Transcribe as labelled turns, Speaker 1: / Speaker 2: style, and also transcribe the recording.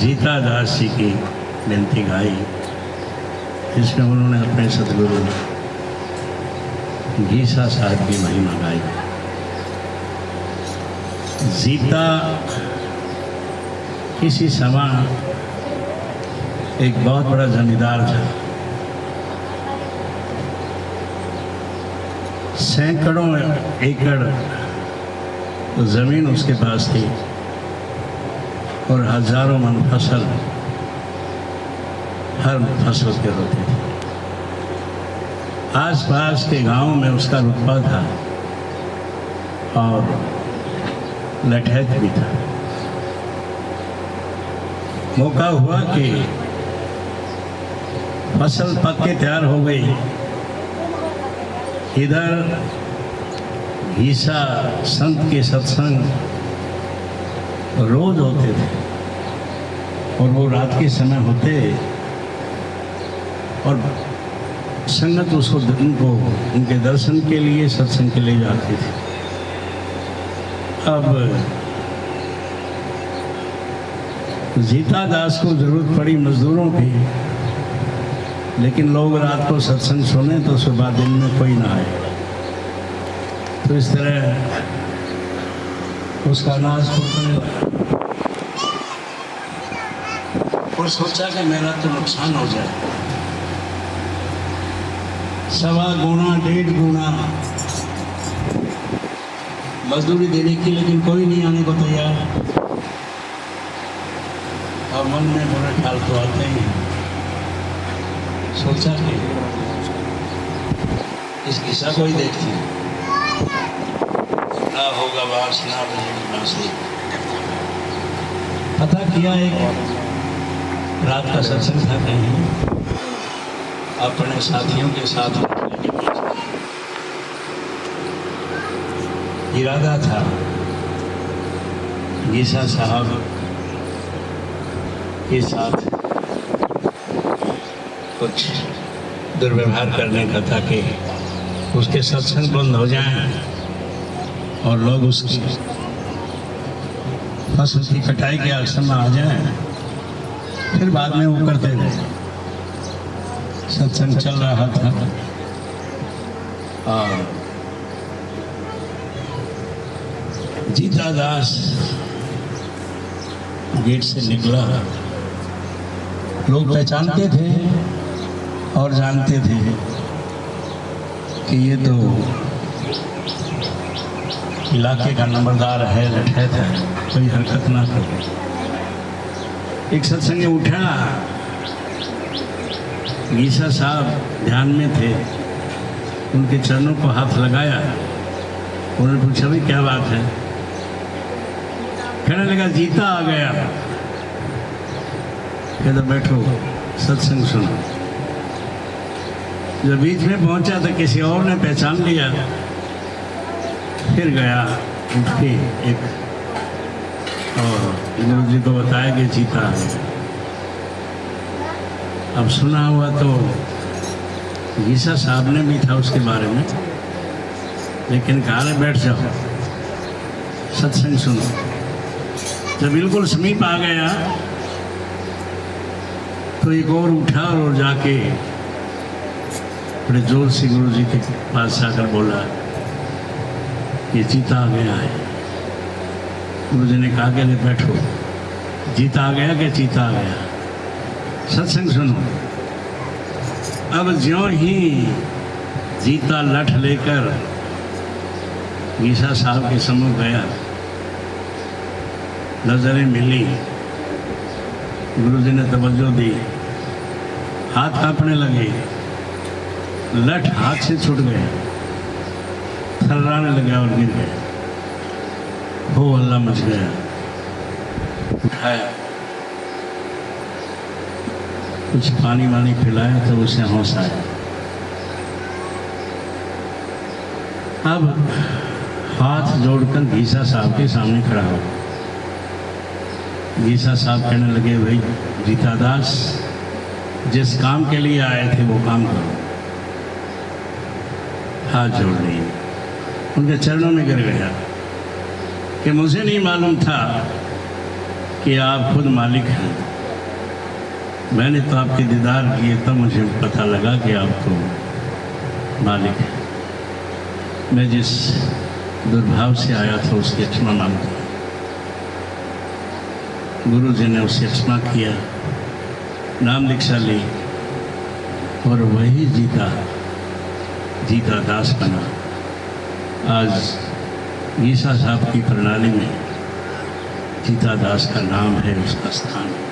Speaker 1: जीता दास जी की विनती गाई, जिसमें उन्होंने अपने सदगुरु घीसा साहब की महिमा गाई। जीता किसी समय एक बहुत बड़ा जमींदार था। सैकड़ों एकड़ जमीन उसके पास थी और हजारों मन फसल हर फसल के होते थे। आसपास के गांव में उसका रुतबा था और लठैत भी था। मौका हुआ कि फसल पक के तैयार हो गई। इधर घीसा संत के सत्संग रोज होते थे और वो रात के समय होते और संगत उसको उनको उनके दर्शन के लिए सत्संग के लिए जाती थी। अब जीता दास को जरूरत पड़ी मजदूरों की, लेकिन लोग रात को सत्संग सुने तो सुबह दिन में कोई ना आए। तो इस तरह उसका अनाज फूटने लगा और सोचा कि मेरा तो नुकसान हो जाए। 1.25 गुना 1.5 गुना मजदूरी देने की, लेकिन कोई नहीं आने को तैयार। और मन में बुरे ख्याल तो आते ही हैं। सोचा कि इस किस्सा को ही देखते हैं, ना होगा बास ना बजेगी बांसुरी। पता किया एक रात का सत्संग था कहीं, अपने साथियों के साथ इरादा था घीसा साहब के साथ कुछ दुर्व्यवहार करने का, ताकि उसके सत्संग बंद हो जाएं और लोग उसकी फसल की कटाई के आश्रम में आ जाएं। फिर बाद में वो करते रहे। सत्संग चल रहा था और जीता दास गेट से निकला। लोग पहचानते थे और जानते थे कि ये तो इलाके का नंबरदार है, लठैत है, कोई हरकत ना करे। एक सत्संग उठा, घीसा साहब ध्यान में थे, उनके चरणों को हाथ लगाया। उन्होंने पूछा भाई क्या बात है? कहने लगा जीता आ गया। कहता बैठो सत्संग सुनो। जब बीच में पहुंचा तो किसी और ने पहचान लिया, फिर गया उठ के एक और गुरु जी को बताया कि जीता आ गया। अब सुना हुआ तो घीसा साहब ने भी था उसके बारे में, लेकिन कहा बैठ जाओ सत्संग सुनो। जब बिल्कुल समीप आ गया तो एक और उठा और जाके बड़े जोर से गुरु जी के पास जाकर बोला ये जीता आ गया है। गुरु जी ने कहा कि बैठो, जीता आ गया कि चीता आ गया, सत्संग सुनो। अब ज्यों ही जीता लठ लेकर घीसा साहब के सम्मुख गया, नजरें मिली, गुरु जी ने तवज्जो दी, हाथ कांपने लगे, लठ हाथ से छूट गए, थर्राने लगा और गिर गए। हो हल्ला मच गया। उठाया, कुछ पानी वानी पिलाया तो उसे होश आया। अब हाथ जोड़कर घीसा साहब के सामने खड़ा हो। घीसा साहब कहने लगे भाई जीता दास, जिस काम के लिए आए थे वो काम करो। हाथ जोड़ लिए, उनके चरणों में गिर गया कि मुझे नहीं मालूम था कि आप खुद मालिक हैं। मैंने तो आपके दीदार किए तब मुझे पता लगा कि आप तो मालिक हैं। मैं जिस दुर्भाव से आया था उसकी क्षमा मांगता हूँ। गुरु जी ने उसे क्षमा किया, नाम दीक्षा ली और वही जीता दास बना। आज गीसा साहब की प्रणाली में जीता दास का नाम है, उसका स्थान है।